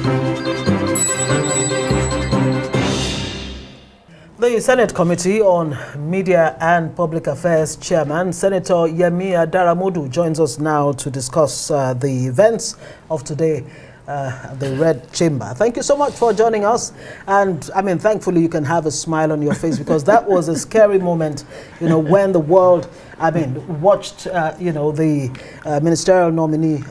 The Senate Committee on Media and Public Affairs Chairman, Senator Yemi Adaramodo, joins us now to discuss the events of today at the Red Chamber. Thank you so much for joining us. And I mean, thankfully, you can have a smile on your face because that was a scary moment, you know, when the world, I mean, watched, you know, the ministerial nominee,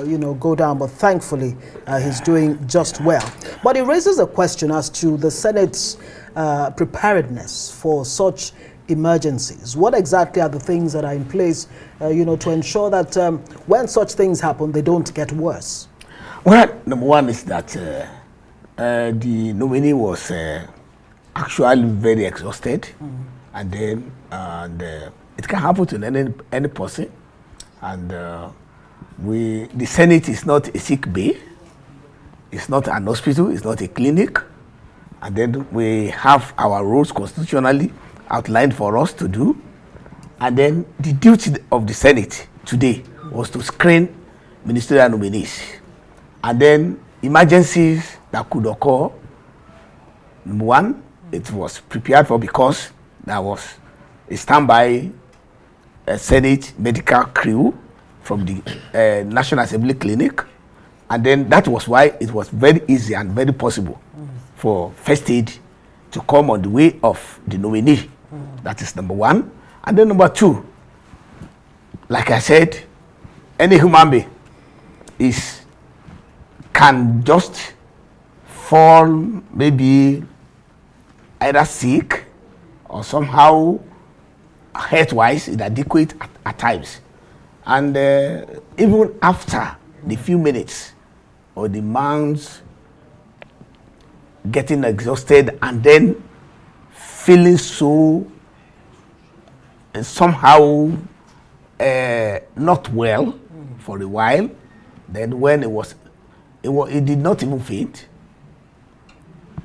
you know, go down. But thankfully, he's doing just well. But it raises a question as to the Senate's preparedness for such emergencies. What exactly are the things that are in place, you know, to ensure that when such things happen, they don't get worse? Well, number one is that the nominee was actually very exhausted, and then it can happen to any person. And the Senate is not a sick bay, it's not an hospital, it's not a clinic. And then we have our rules constitutionally outlined for us to do. And then the duty of the Senate today was to screen ministerial nominees. And then emergencies that could occur, number one, it was prepared for because there was a standby Senate medical crew from the National Assembly Clinic. And then that was why it was very easy and very possible for first aid to come on the way of the nominee. That is number one. And then number two, like I said, any human being can just fall maybe either sick or somehow health-wise inadequate at times. And even after the few minutes or the months getting exhausted and then feeling so somehow not well for a while, then when it did not even faint,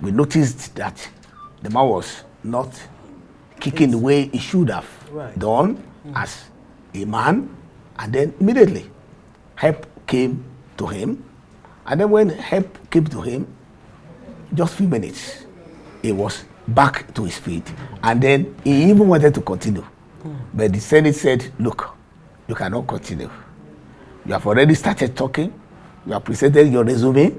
we noticed that the man was not kicking the way he should have done as a man, and then immediately help came to him. And then when help came to him, just few minutes, he was back to his feet. And then he even wanted to continue. But the Senate said, look, you cannot continue. You have already started talking. You have presented your resume.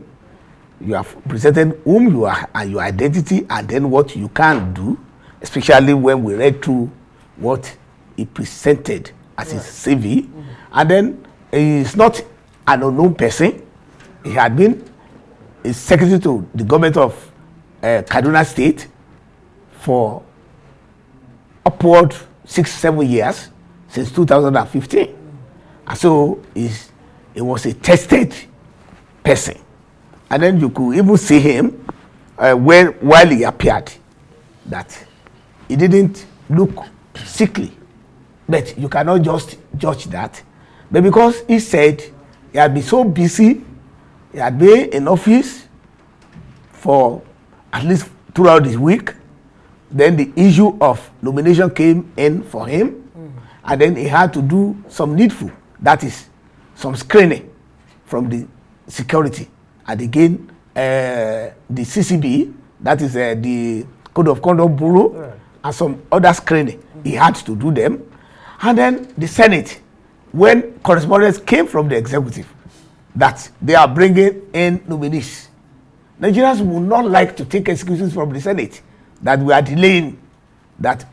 You have presented whom you are and your identity, and then what you can do, especially when we read through what he presented as his CV. And then he is not an unknown person. He had been a secretary to the government of Kaduna State for upward 6-7 years, since 2015. And so he was a tested person. And then you could even see him while he appeared, that he didn't look sickly. But you cannot just judge that. But because he said he had been so busy, he had been in office for at least throughout this week, then the issue of nomination came in for him, and then he had to do some needful, that is, some screening from the security. And again, the CCB, that is the Code of Conduct Bureau, and some other screening. He had to do them. And then the Senate, when correspondence came from the executive that they are bringing in nominees, Nigerians would not like to take excuses from the Senate that we are delaying, that,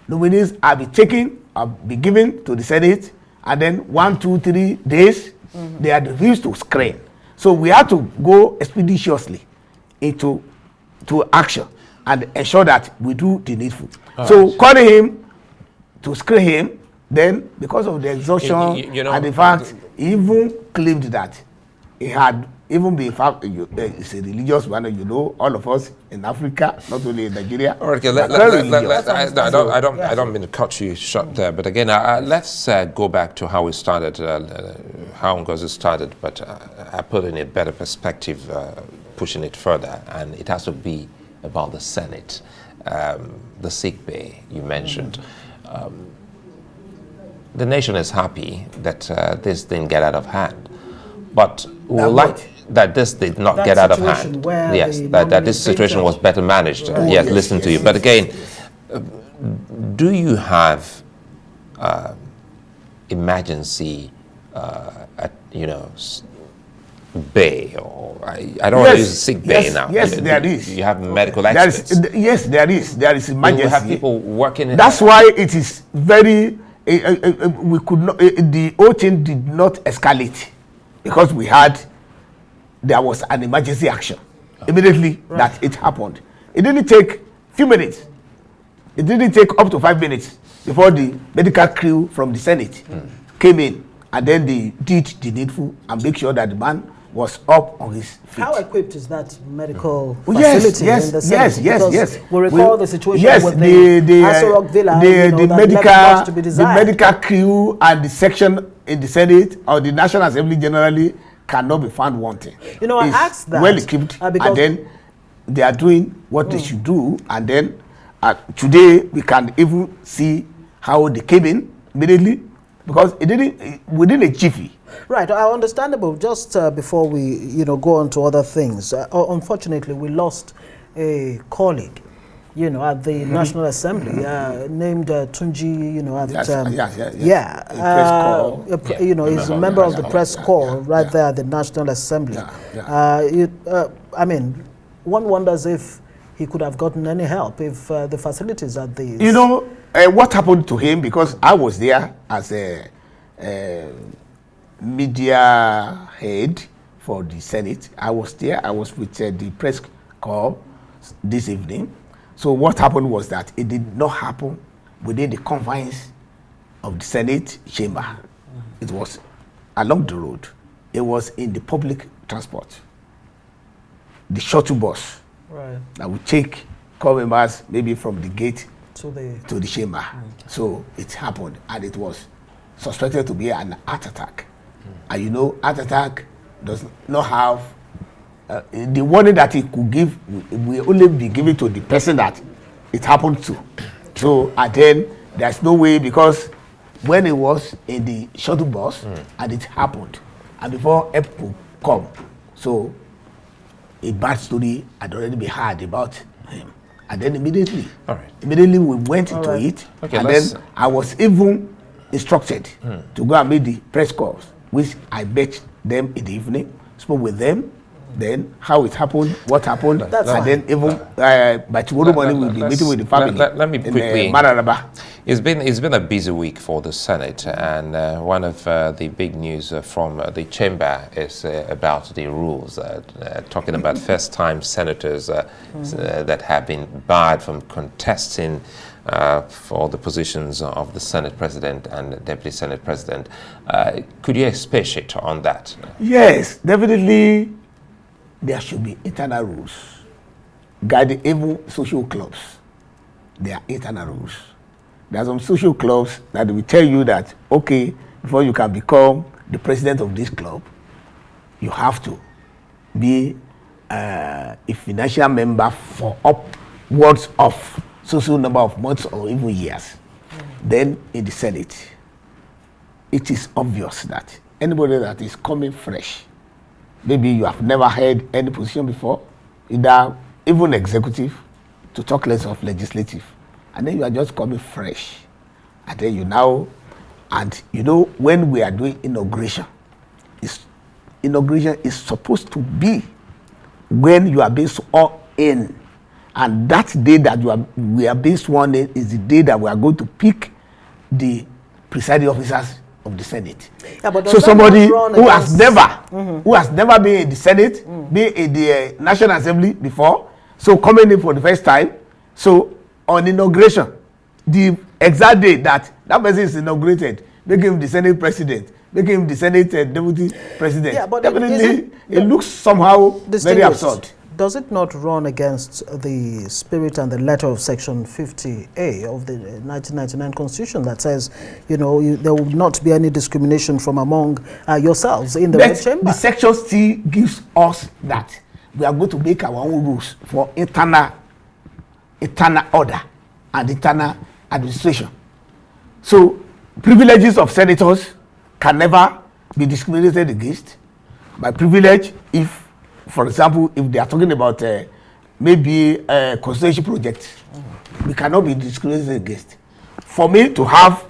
nominees are be given to the Senate, and then 1, 2, 3 days, they are refused to screen. So we have to go expeditiously into action and ensure that we do the needful. So calling him to screen him, then because of the exhaustion you know, and the fact, he even claimed that he had even been, in fact, it's a religious man, you know, all of us in Africa, not only in Nigeria. Okay, I don't mean to cut you short there, but again, let's go back to how we started, how Ngozi started, but I put in a better perspective, pushing it further, and it has to be about the Senate, the sick bay you mentioned. The nation is happy that this didn't get out of hand, but we would like that this did not get out of hand. Yes, that this situation was better managed. Yes, listen to you. But again, do you have emergency, bay, or I don't want to use sick bay now. Yes, there is. You have medical experts. There is emergency. You have people working. That's why it is very. We could not. The whole thing did not escalate because there was an emergency action immediately that it happened. It didn't take few minutes. It didn't take up to 5 minutes before the medical crew from the Senate came in, and then they did the needful and make sure that the man was up on his feet. How equipped is that medical facility in the Senate? Yes. We recall the situation with the Aso Rock Villa, the medical crew and the section in the Senate or the National Assembly generally cannot be found wanting. I asked that. Well equipped, and then they are doing what they should do, and then today we can even see how they came in immediately because it didn't within a jiffy. Right, understandable. Just before we, go on to other things, unfortunately, we lost a colleague, at the National Assembly, named Tunji, he's a member of the press corps there at the National Assembly. One wonders if he could have gotten any help if the facilities at the... what happened to him, because I was there as a media head for the Senate. I was there. I was with the press corps this evening. So what happened was that it did not happen within the confines of the Senate chamber. It was along the road. It was in the public transport, the shuttle bus that would take corps members maybe from the gate to the chamber. So it happened, and it was suspected to be an heart attack. And heart attack does not have the warning that it could give will only be given to the person that it happened to. So, and then there's no way, because when it was in the shuttle bus and it happened, and before help could come, so a bad story had already been heard about him. And then immediately we went into it, and then I was even instructed to go and meet the press corps, which I met them in the evening, spoke with them, then how it happened, what happened, and then even by tomorrow morning we'll be meeting with the family. Let me quickly. Balarabe. It's been a busy week for the Senate, and one of the big news from the chamber is about the rules, talking about first-time senators that have been barred from contesting for the positions of the Senate President and Deputy Senate President. Could you expatiate on that? Yes, definitely. There should be internal rules guiding even social clubs. There are internal rules. There are some social clubs that will tell you that, okay, before you can become the president of this club, you have to be a financial member for upwards of social number of months or even years. Then in the Senate, it is obvious that anybody that is coming fresh, maybe you have never held any position before, either even executive, to talk less of legislative, and then you are just coming fresh, and then when we are doing inauguration is supposed to be when you are being sworn in, and that day that we are being sworn in is the day that we are going to pick the presiding officers of the Senate. So somebody who has never been in the Senate, been in the National Assembly before, so coming in for the first time, so on inauguration, the exact day that person is inaugurated, make him the Senate President, make him the Senate Deputy President. Yeah, but definitely it looks somehow very absurd. Does it not run against the spirit and the letter of Section 50A of the 1999 Constitution that says, there will not be any discrimination from among yourselves in the red chamber? The section still gives us that we are going to make our own rules for internal order and internal administration. So privileges of senators can never be discriminated against. My privilege if, for example, if they are talking about maybe a constitution project, we cannot be discriminated against. For me to have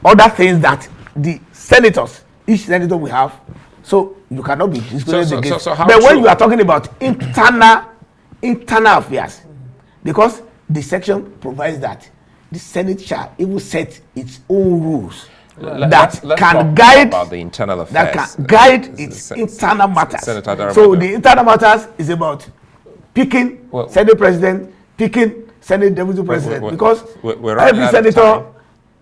other things that the senators, each senator will have, so you cannot be discriminated against. But when you are talking about internal affairs, because the section provides that the Senate shall even set its own rules that can guide about the internal affairs. That can guide its internal matters. So the internal matters is about picking Senate President, picking Senate Deputy President, because every senator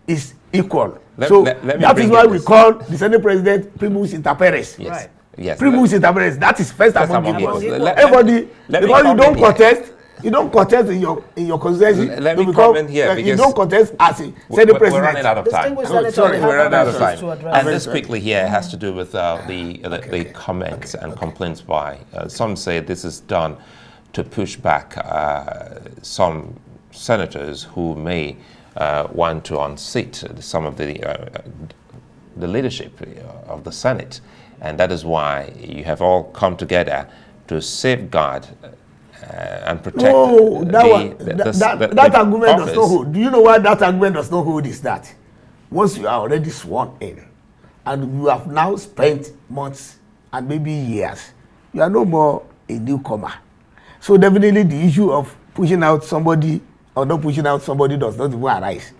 is equal. That is why we call the Senate President primus inter pares. Yes. Right. Yes. Primus inter pares. That is first among equals. Everybody, because you don't contest. You don't contest in your constituency. Let me come in here because you don't contest as a Senate President. We're running out of time. We're running out of time. And this quickly here has to do with the comments and complaints by some say this is done to push back some senators who may want to unseat some of the leadership of the Senate, and that is why you have all come together to safeguard and protect. That argument does not hold. Do you know why that argument does not hold? Is that once you are already sworn in and you have now spent months and maybe years, you are no more a newcomer. So definitely the issue of pushing out somebody or not pushing out somebody does not even arise.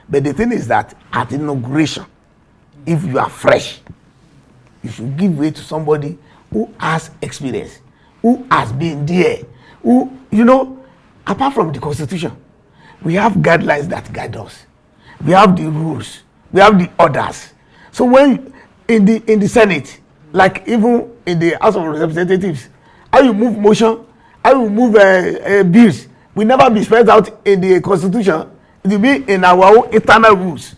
But the thing is that at inauguration, if you are fresh, you should give way to somebody who has experience, who has been there, who, you know, apart from the Constitution, we have guidelines that guide us. We have the rules. We have the orders. So when in the Senate, like even in the House of Representatives, how you move motion, how you move bills, will never be spelled out in the Constitution. It will be in our own internal rules.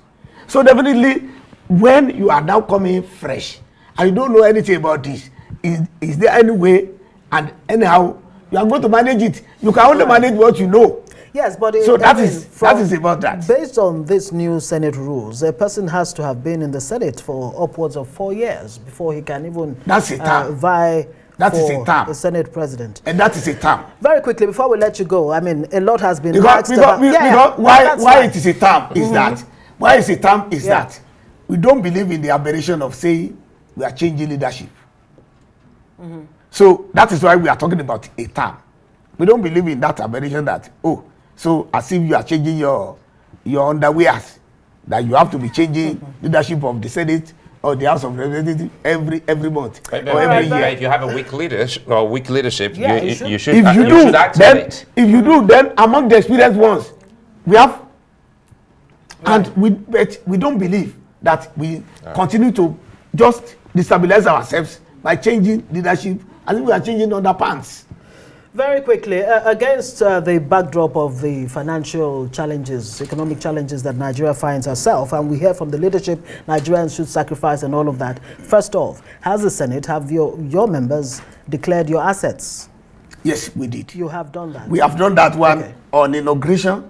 So definitely, when you are now coming fresh and you don't know anything about this, is there any way, and anyhow you are going to manage it? You can only manage what you know. Yes, but so that is about that. Based on this new Senate rules, a person has to have been in the Senate for upwards of 4 years before he can even vie for a Senate president. And that is a term. Very quickly, before we let you go, I mean, a lot has been because why it is a term is that why it's a term is that we don't believe in the aberration of saying we are changing leadership. So that is why we are talking about a term. We don't believe in that aberration that, so as if you are changing your underwears, that you have to be changing leadership of the Senate or the House of Representatives every month or every year. If you have a weak leadership, you should. If you do, then among the experienced ones, we have, and we don't believe that we continue to just destabilize ourselves by changing leadership as if we are changing underpants. Very quickly, against the backdrop of the financial challenges, economic challenges that Nigeria finds herself, and we hear from the leadership, Nigerians should sacrifice and all of that. First off, has the Senate, have your members declared your assets? Yes, we did. You have done that? We have done that one on inauguration.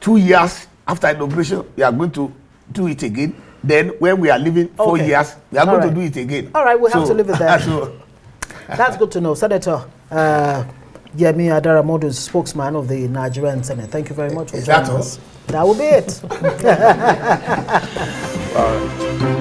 2 years after inauguration, we are going to do it again. Then when we are leaving 4 years, we are going to do it again. All right, we have to leave it there. That's good to know. Senator Yemi Adaramodo, spokesman of the Nigerian Senate. Thank you very much for joining us. That will be it. All right.